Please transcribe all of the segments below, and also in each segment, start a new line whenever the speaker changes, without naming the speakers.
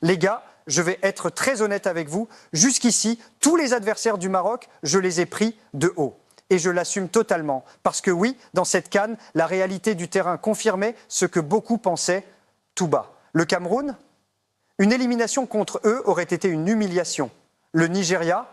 Les gars, je vais être très honnête avec vous. Jusqu'ici, tous les adversaires du Maroc, je les ai pris de haut. Et je l'assume totalement. Parce que oui, dans cette CAN, la réalité du terrain confirmait ce que beaucoup pensaient tout bas. Le Cameroun, une élimination contre eux aurait été une humiliation. Le Nigeria,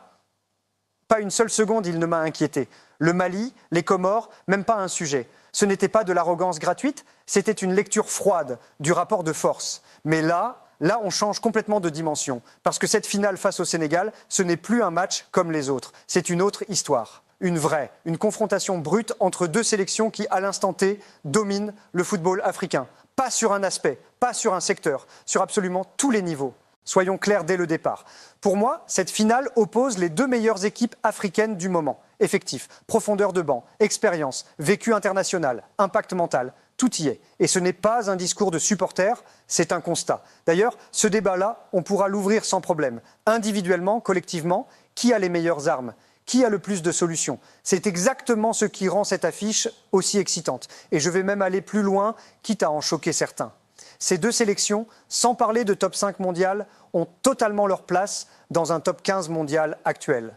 pas une seule seconde, il ne m'a inquiété. Le Mali, les Comores, même pas un sujet. Ce n'était pas de l'arrogance gratuite, c'était une lecture froide du rapport de force. Mais là, on change complètement de dimension. Parce que cette finale face au Sénégal, ce n'est plus un match comme les autres. C'est une autre histoire. Une confrontation brute entre deux sélections qui, à l'instant T, dominent le football africain. Pas sur un aspect, pas sur un secteur, sur absolument tous les niveaux. Soyons clairs dès le départ. Pour moi, cette finale oppose les deux meilleures équipes africaines du moment. Effectif, profondeur de banc, expérience, vécu international, impact mental, tout y est. Et ce n'est pas un discours de supporters, c'est un constat. D'ailleurs, ce débat-là, on pourra l'ouvrir sans problème. Individuellement, collectivement, qui a les meilleures armes ? Qui a le plus de solutions? C'est exactement ce qui rend cette affiche aussi excitante. Et je vais même aller plus loin, quitte à en choquer certains. Ces deux sélections, sans parler de top 5 mondial, ont totalement leur place dans un top 15 mondial actuel.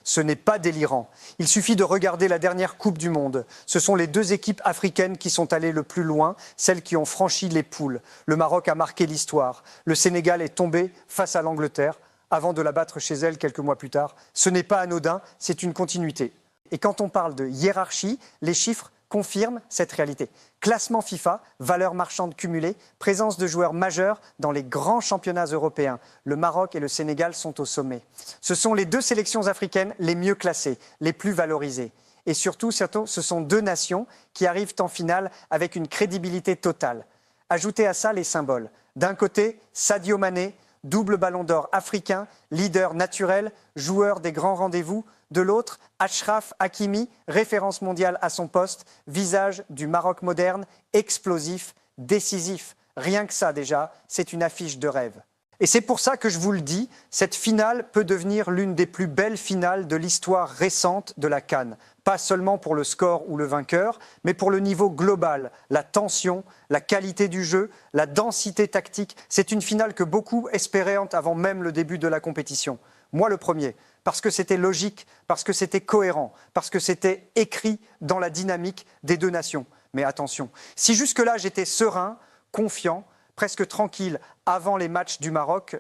Ce n'est pas délirant. Il suffit de regarder la dernière Coupe du Monde. Ce sont les deux équipes africaines qui sont allées le plus loin, celles qui ont franchi les poules. Le Maroc a marqué l'histoire. Le Sénégal est tombé face à l'Angleterre avant de la battre chez elle quelques mois plus tard. Ce n'est pas anodin, c'est une continuité. Et quand on parle de hiérarchie, les chiffres confirment cette réalité. Classement FIFA, valeur marchande cumulée, présence de joueurs majeurs dans les grands championnats européens. Le Maroc et le Sénégal sont au sommet. Ce sont les deux sélections africaines les mieux classées, les plus valorisées. Et surtout, ce sont deux nations qui arrivent en finale avec une crédibilité totale. Ajoutez à ça les symboles. D'un côté, Sadio Mané, double ballon d'or africain, leader naturel, joueur des grands rendez-vous. De l'autre, Achraf Hakimi, référence mondiale à son poste, visage du Maroc moderne, explosif, décisif. Rien que ça déjà, c'est une affiche de rêve. Et c'est pour ça que je vous le dis, cette finale peut devenir l'une des plus belles finales de l'histoire récente de la CAN. Pas seulement pour le score ou le vainqueur, mais pour le niveau global, la tension, la qualité du jeu, la densité tactique. C'est une finale que beaucoup espéraient avant même le début de la compétition. Moi le premier, parce que c'était logique, parce que c'était cohérent, parce que c'était écrit dans la dynamique des deux nations. Mais attention, si jusque-là j'étais serein, confiant, presque tranquille avant les matchs du Maroc,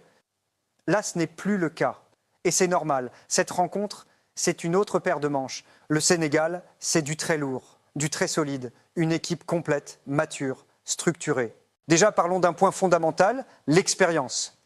là ce n'est plus le cas. Et c'est normal, cette rencontre, c'est une autre paire de manches. Le Sénégal, c'est du très lourd, du très solide, une équipe complète, mature, structurée. Déjà parlons d'un point fondamental, l'expérience.